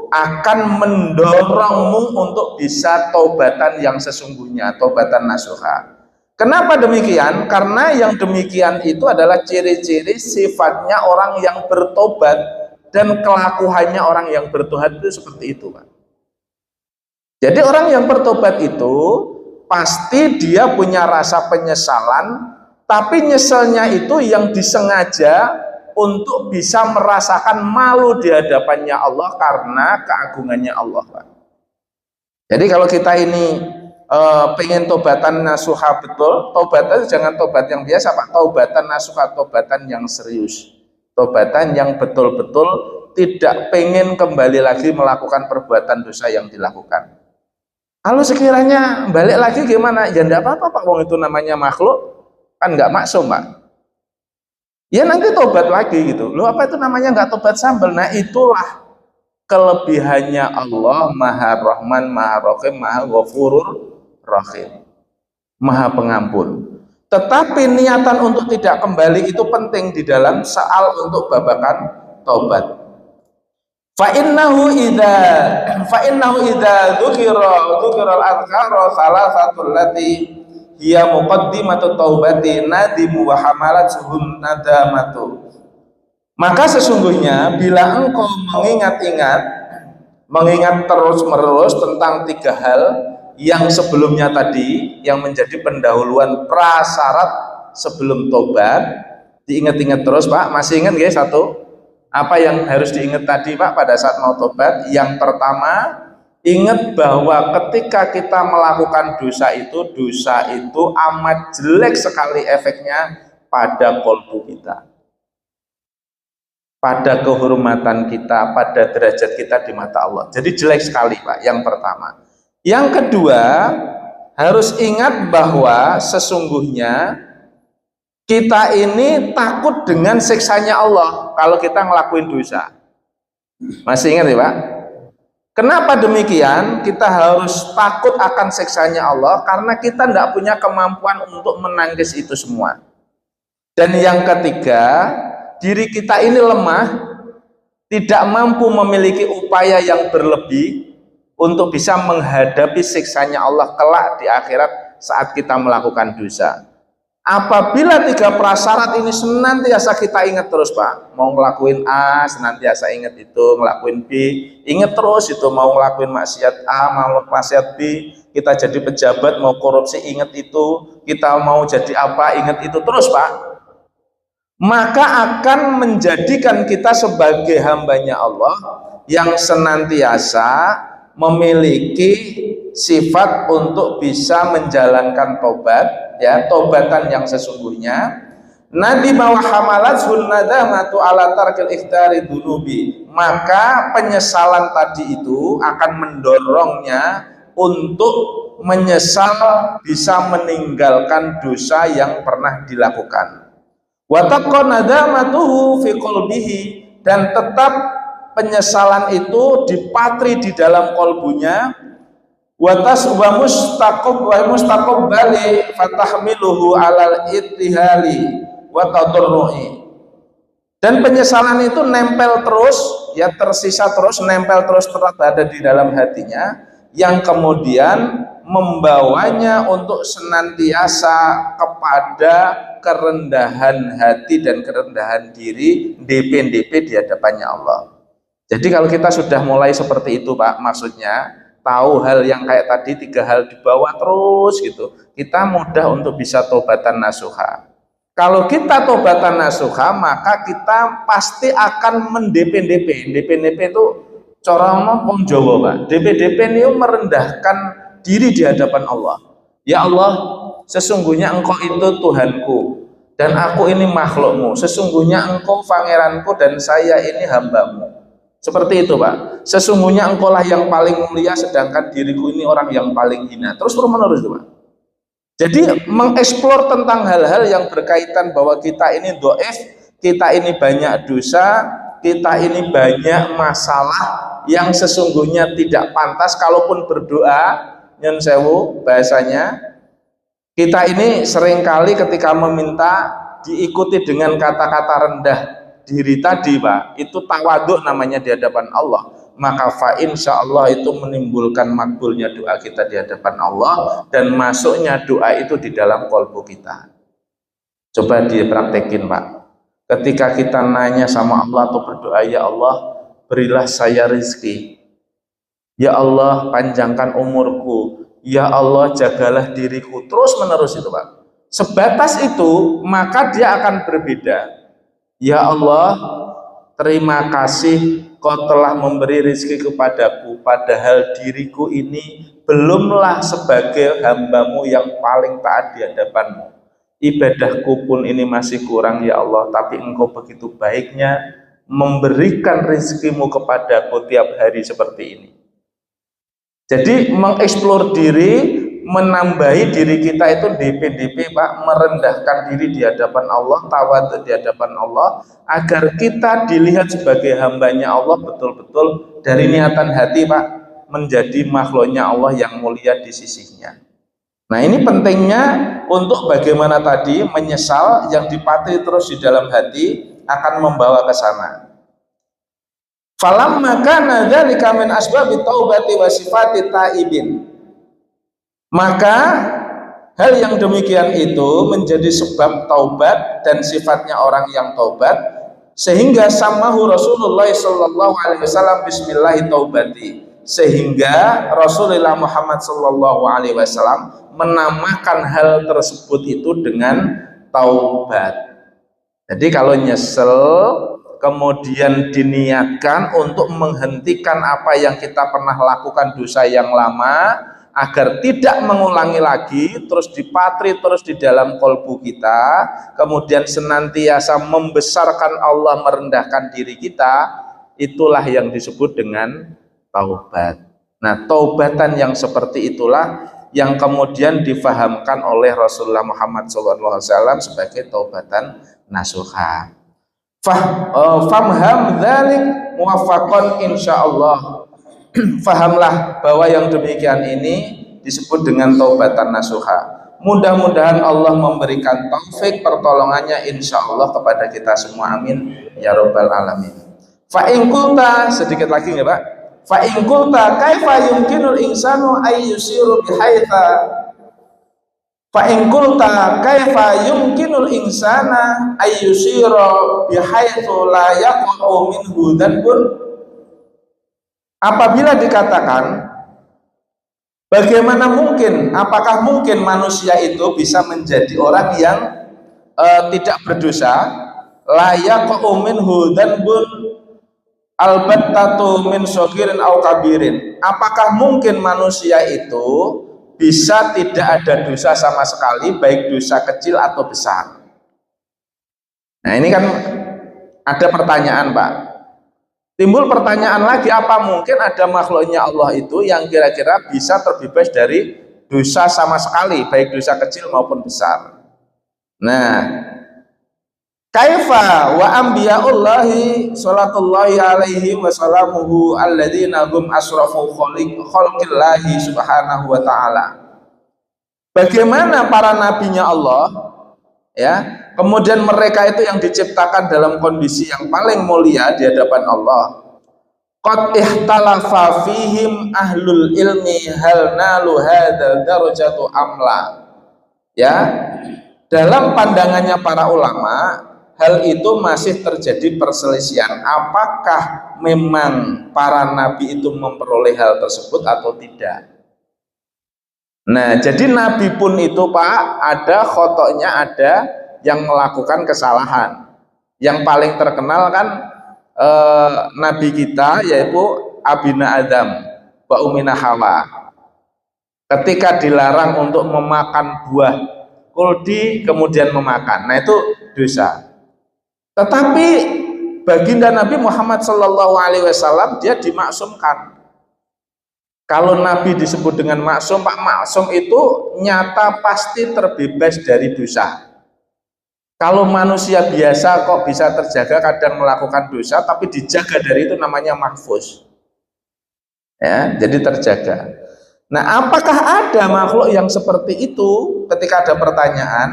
akan mendorongmu untuk bisa taubatan yang sesungguhnya, taubatan nasuha. Kenapa demikian? Karena yang demikian itu adalah ciri-ciri sifatnya orang yang bertobat, dan kelakuannya orang yang bertobat itu seperti itu, Pak. Jadi orang yang bertobat itu pasti dia punya rasa penyesalan, tapi nyeselnya itu yang disengaja untuk bisa merasakan malu di hadapannya Allah karena keagungannya Allah, Pak. Jadi kalau kita ini pengen tobatan nasuha betul, tobatan jangan tobat yang biasa Pak, tobatan nasuha, tobatan yang serius, tobatan yang betul-betul tidak pengen kembali lagi melakukan perbuatan dosa yang dilakukan. Kalau sekiranya balik lagi gimana? Ya enggak apa-apa Pak, wong itu namanya makhluk, kan enggak maksum Pak. Ya nanti tobat lagi gitu. Loh apa itu namanya enggak tobat sambal? Nah itulah kelebihannya Allah, Maha Rahman, Maha Rahim, Maha Ghafurur Rahim, Maha Pengampun. Tetapi niatan untuk tidak kembali itu penting di dalam soal untuk babakan taubat. Fa innahu idza dzukira al-adhkara salasatul lati hiya muqaddimatu taubati nadimu wa hamalatsuhum nadamatu. Maka sesungguhnya bila engkau mengingat terus-menerus tentang tiga hal yang sebelumnya tadi, yang menjadi pendahuluan prasyarat sebelum tobat, diingat-ingat terus Pak. Masih ingat guys satu? Apa yang harus diingat tadi Pak pada saat mau tobat? Yang pertama, ingat bahwa ketika kita melakukan dosa itu amat jelek sekali efeknya pada kolbu kita, pada kehormatan kita, pada derajat kita di mata Allah. Jadi jelek sekali Pak, yang pertama. Yang kedua, harus ingat bahwa sesungguhnya kita ini takut dengan siksanya Allah kalau kita ngelakuin dosa. Masih ingat ya Pak? Kenapa demikian? Kita harus takut akan siksanya Allah karena kita tidak punya kemampuan untuk menangkis itu semua. Dan yang ketiga, diri kita ini lemah, tidak mampu memiliki upaya yang berlebih untuk bisa menghadapi siksanya Allah kelak di akhirat saat kita melakukan dosa. Apabila tiga prasyarat ini senantiasa kita ingat terus Pak, mau ngelakuin A senantiasa ingat itu, ngelakuin B ingat terus itu, mau ngelakuin maksiat A, mau maksiat B, kita jadi pejabat mau korupsi ingat itu, kita mau jadi apa ingat itu terus Pak, maka akan menjadikan kita sebagai hambanya Allah yang senantiasa memiliki sifat untuk bisa menjalankan tobat, ya, tobatan yang sesungguhnya. Nabi bahwa hamalatsun nadamatu ala tarkil ikhtari dunubi, maka penyesalan tadi itu akan mendorongnya untuk menyesal bisa meninggalkan dosa yang pernah dilakukan. Wa taqwa nadamatuhu fi qalbihi, dan tetap penyesalan itu dipatri di dalam kolbunya. Watas wa mustaqab bali fatahmiluhu alal ittihali wa tadurruhi, dan penyesalan itu nempel terus, ya tersisa terus, nempel terus berada di dalam hatinya, yang kemudian membawanya untuk senantiasa kepada kerendahan hati dan kerendahan diri, DP di hadapannya Allah. Jadi kalau kita sudah mulai seperti itu Pak, maksudnya tahu hal yang kayak tadi, tiga hal di bawah terus gitu, kita mudah untuk bisa tobatan nasuha. Kalau kita tobatan nasuha, maka kita pasti akan DP itu cara wong Jawa, Pak. DP ini merendahkan diri di hadapan Allah. Ya Allah, sesungguhnya Engkau itu Tuhanku dan aku ini makhlukmu. Sesungguhnya Engkau pangeranku dan saya ini hambamu. Seperti itu, Pak. Sesungguhnya Engkaulah yang paling mulia sedangkan diriku ini orang yang paling hina. Terus menerus itu, Pak. Jadi mengeksplor tentang hal-hal yang berkaitan bahwa kita ini doif, kita ini banyak dosa, kita ini banyak masalah yang sesungguhnya tidak pantas. Kalaupun berdoa, nyun sewu bahasanya, kita ini seringkali ketika meminta diikuti dengan kata-kata rendah diri tadi, Pak, itu tawaduk namanya di hadapan Allah. Maka fa insya Allah itu menimbulkan makbulnya doa kita di hadapan Allah dan masuknya doa itu di dalam kolbu kita. Coba dipraktekin, Pak. Ketika kita nanya sama Allah atau berdoa, ya Allah berilah saya rezeki, ya Allah panjangkan umurku, ya Allah jagalah diriku, terus menerus itu, Pak. Sebatas itu maka dia akan berbeda. Ya Allah, terima kasih Kau telah memberi rezeki kepadaku, padahal diriku ini belumlah sebagai hambamu yang paling taat di hadapanmu. Ibadahku pun ini masih kurang ya Allah, tapi Engkau begitu baiknya memberikan rezekimu kepadaku tiap hari seperti ini. Jadi mengeksplor diri, menambahi diri kita itu DP, Pak, merendahkan diri di hadapan Allah, tawadhu di hadapan Allah, agar kita dilihat sebagai hambanya Allah betul-betul dari niatan hati, Pak, menjadi makhluknya Allah yang mulia di sisinya. Nah, ini pentingnya untuk bagaimana tadi menyesal yang dipatri terus di dalam hati akan membawa ke sana. Falamma kana dzalika min asbabi taubati wa sifati taibin. Maka hal yang demikian itu menjadi sebab taubat dan sifatnya orang yang taubat, sehingga samahu Rasulullah sallallahu alaihi wasallam bismillah taubati, sehingga Rasulullah Muhammad sallallahu alaihi wasallam menamakan hal tersebut itu dengan taubat. Jadi kalau nyesel kemudian diniatkan untuk menghentikan apa yang kita pernah lakukan dosa yang lama agar tidak mengulangi lagi, terus dipatri terus di dalam kolbu kita, kemudian senantiasa membesarkan Allah, merendahkan diri kita, itulah yang disebut dengan taubat. Nah, taubatan yang seperti itulah yang kemudian difahamkan oleh Rasulullah Muhammad SAW sebagai taubatan nasuha. Famham dzalik muwaffaqan insyaallah. Fahamlah bahwa yang demikian ini disebut dengan taubatan nasuha. Mudah-mudahan Allah memberikan taufik pertolongannya insyaallah kepada kita semua, amin ya rabbal alamin. Fa in qulta, sedikit lagi ya Pak. Fa in qulta kaifa yumkinul insanu ay yusiru bihaitsa fa in qulta kaifa yumkinul insana ay yusiru bihaitsu la yaqa'u minhu dhanbun. Apabila dikatakan bagaimana mungkin, apakah mungkin manusia itu bisa menjadi orang yang tidak berdosa, la yaqa'u minhu dhanbun albattatu min shaghirin aw kabirin. Apakah mungkin manusia itu bisa tidak ada dosa sama sekali, baik dosa kecil atau besar? Nah, ini kan ada pertanyaan, Pak. Timbul pertanyaan lagi, apa mungkin ada makhluknya Allah itu yang kira-kira bisa terbebas dari dosa sama sekali, baik dosa kecil maupun besar? Nah, kaifa wa anbiya'ullahi salatullahi alaihi wa salamuhu alladzina hum asrafu khalqillahi subhanahu wa ta'ala. Bagaimana para nabinya Allah, ya, kemudian mereka itu yang diciptakan dalam kondisi yang paling mulia di hadapan Allah. Qad ihtalafa fihim ahlul ilmi hal nalu hadzal darajatu amla. Ya, dalam pandangannya para ulama, hal itu masih terjadi perselisihan, apakah memang para nabi itu memperoleh hal tersebut atau tidak. Nah, jadi nabi pun itu, Pak, ada khotoknya, ada yang melakukan kesalahan. Yang paling terkenal kan nabi kita, yaitu Abina Adam wa Umina Hawa, ketika dilarang untuk memakan buah kuldi kemudian memakan, nah itu dosa. Tetapi baginda Nabi Muhammad Shallallahu Alaihi Wasallam dia dimaksumkan. Kalau Nabi disebut dengan maksum, Pak, maksum itu nyata pasti terbebas dari dosa. Kalau manusia biasa kok bisa terjaga, kadang melakukan dosa tapi dijaga dari itu, namanya mahfuz. Ya, jadi terjaga. Nah, apakah ada makhluk yang seperti itu? Ketika ada pertanyaan,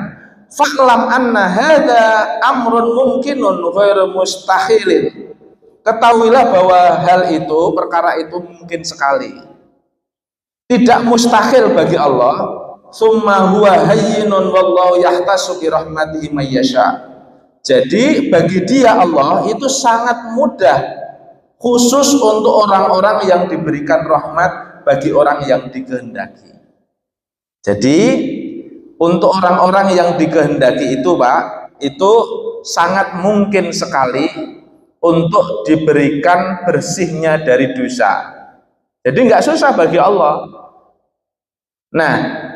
fa'lam anna hadza amrun mungkinun ghairu mustahilin. Ketahuilah bahwa hal itu, perkara itu mungkin sekali, tidak mustahil bagi Allah. Summa huwa hayyinun wallahu yahtassu bi rahmatihi may yasha. Jadi bagi dia Allah itu sangat mudah, khusus untuk orang-orang yang diberikan rahmat, bagi orang yang dikehendaki. Jadi untuk orang-orang yang dikehendaki itu, Pak, itu sangat mungkin sekali untuk diberikan bersihnya dari dosa. Jadi nggak susah bagi Allah. Nah,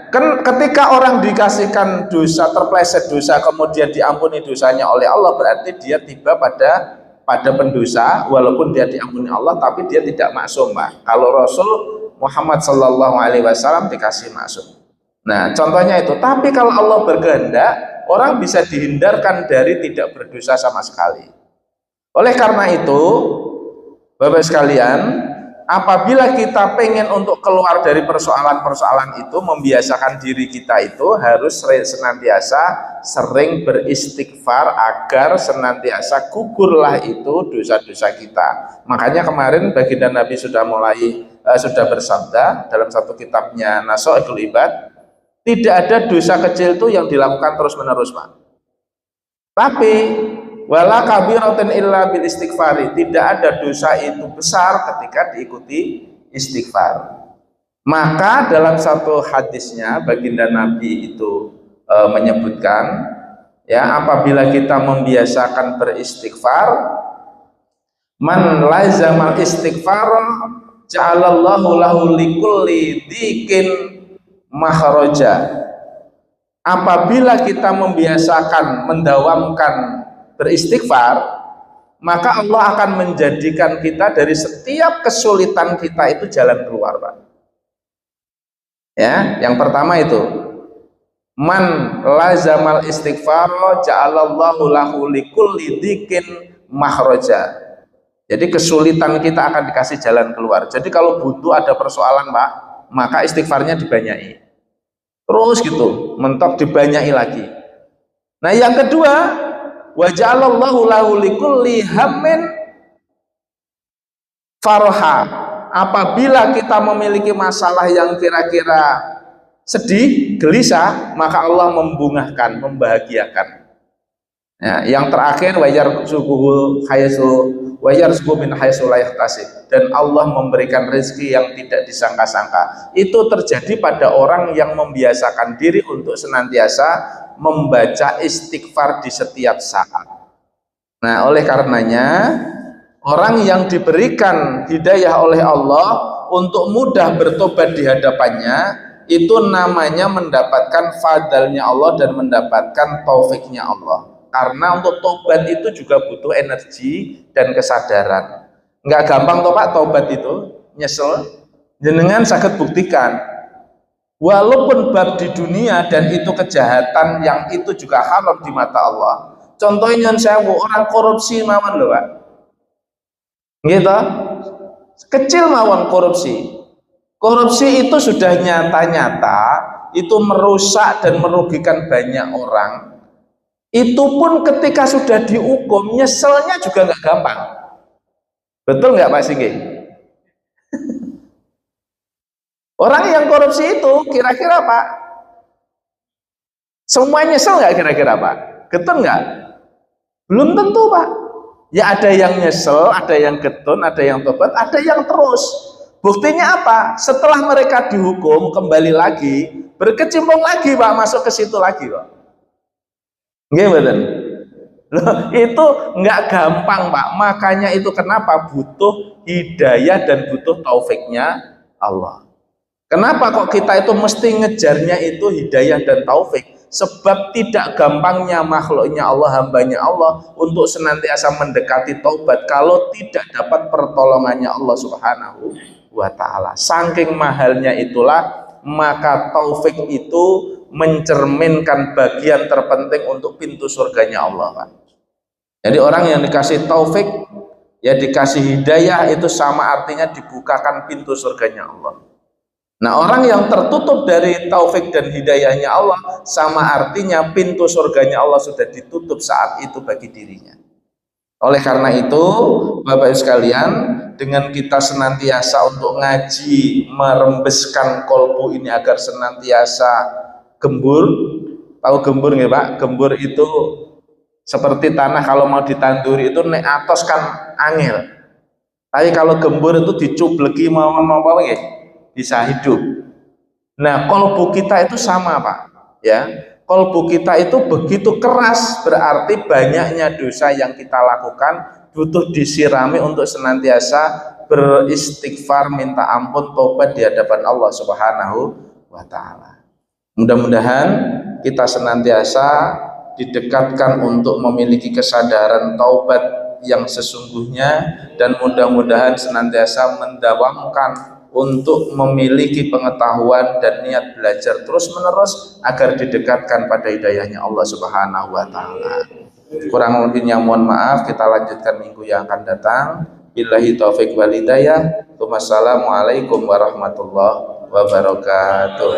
kan ketika orang dikasihkan dosa, terpleset dosa, kemudian diampuni dosanya oleh Allah, berarti dia tiba pada pendosa, walaupun dia diampuni Allah, tapi dia tidak maksum, Pak. Kalau Rasul Muhammad Sallallahu Alaihi Wasallam dikasih maksum. Nah, contohnya itu. Tapi kalau Allah berkehendak, orang bisa dihindarkan dari tidak berdosa sama sekali. Oleh karena itu, Bapak sekalian, apabila kita pengen untuk keluar dari persoalan-persoalan itu, membiasakan diri kita itu harus senantiasa sering beristighfar agar senantiasa gugurlah itu dosa-dosa kita. Makanya kemarin baginda Nabi sudah bersabda dalam satu kitabnya Nasha'ul Ibad, tidak ada dosa kecil itu yang dilakukan terus-menerus, Pak. Tapi wala kabiratin illa bil istighfari, tidak ada dosa itu besar ketika diikuti istighfar. Maka dalam satu hadisnya baginda Nabi itu menyebutkan, ya, apabila kita membiasakan beristighfar, man lazamal istighfar ja'alallahu lahu likulli dzikin makhraja. Apabila kita membiasakan mendawamkan beristighfar, maka Allah akan menjadikan kita dari setiap kesulitan kita itu jalan keluar, Pak. Ya, yang pertama itu man lazamal istighfar ja'alallahu lahu likulli dzikin makhraja. Jadi kesulitan kita akan dikasih jalan keluar. Jadi kalau butuh ada persoalan, Pak, maka istighfarnya dibanyai. Terus gitu, mentok dibanyai lagi. Nah, yang kedua, wa ja'alallahu lahu likulli hammin faraha. Apabila kita memiliki masalah yang kira-kira sedih, gelisah, maka Allah membungahkan, membahagiakan. Ya, yang terakhir wa yarzuquhu min haitsu la yahtasib, dan Allah memberikan rezeki yang tidak disangka-sangka. Itu terjadi pada orang yang membiasakan diri untuk senantiasa membaca istighfar di setiap saat. Nah, oleh karenanya orang yang diberikan hidayah oleh Allah untuk mudah bertobat di hadapannya, itu namanya mendapatkan fadalnya Allah dan mendapatkan taufiknya Allah. Karena untuk tobat itu juga butuh energi dan kesadaran. Nggak gampang toh, Pak, tobat itu, nyesel. Jenengan sakit buktikan, walaupun bab di dunia dan itu kejahatan yang itu juga haram di mata Allah. Contohnya saya orang korupsi mawon loh, Pak. Gitu. Kecil mawon korupsi. Korupsi itu sudah nyata-nyata itu merusak dan merugikan banyak orang. Itu pun ketika sudah dihukum, nyeselnya juga nggak gampang. Betul nggak, Pak Singgi? Orang yang korupsi itu kira-kira, Pak, semua nyesel nggak kira-kira, Pak? Getun nggak? Belum tentu, Pak. Ya ada yang nyesel, ada yang getun, ada yang tobat, ada yang terus. Buktinya apa? Setelah mereka dihukum, kembali lagi, berkecimpung lagi, Pak, masuk ke situ lagi, Pak. Nggih, betul. Loh, itu nggak gampang Pak, makanya itu kenapa butuh hidayah dan butuh taufiknya Allah. Kenapa kok kita itu mesti ngejarnya itu hidayah dan taufik? Sebab tidak gampangnya makhluknya Allah, hambanya Allah untuk senantiasa mendekati taubat kalau tidak dapat pertolongannya Allah Subhanahu wa ta'ala. Saking mahalnya itulah, maka taufik itu mencerminkan bagian terpenting untuk pintu surganya Allah, Pak. Jadi orang yang dikasih taufik, ya dikasih hidayah, itu sama artinya dibukakan pintu surganya Allah. Nah, orang yang tertutup dari taufik dan hidayahnya Allah, sama artinya pintu surganya Allah sudah ditutup saat itu bagi dirinya. Oleh karena itu, Bapak Ibu sekalian, dengan kita senantiasa untuk ngaji, merembeskan kolbu ini agar senantiasa gembur. Tahu gembur nggak Pak? Gembur itu seperti tanah kalau mau ditanduri itu nek atos kan angel. Tapi kalau gembur itu dicubleki mau apa ya? Bisa hidup. Nah, kolbu kita itu sama Pak, ya. Kolbu kita itu begitu keras, berarti banyaknya dosa yang kita lakukan butuh disirami untuk senantiasa beristighfar, minta ampun, tobat di hadapan Allah Subhanahu wa ta'ala. Mudah-mudahan kita senantiasa didekatkan untuk memiliki kesadaran taubat yang sesungguhnya, dan mudah-mudahan senantiasa mendawamkan untuk memiliki pengetahuan dan niat belajar terus-menerus agar didekatkan pada hidayahnya Allah Subhanahu wa ta'ala. Kurang lebihnya mohon maaf, kita lanjutkan minggu yang akan datang. Billahi taufiq wal hidayah. Wassalamualaikum warahmatullahi wabarakatuh.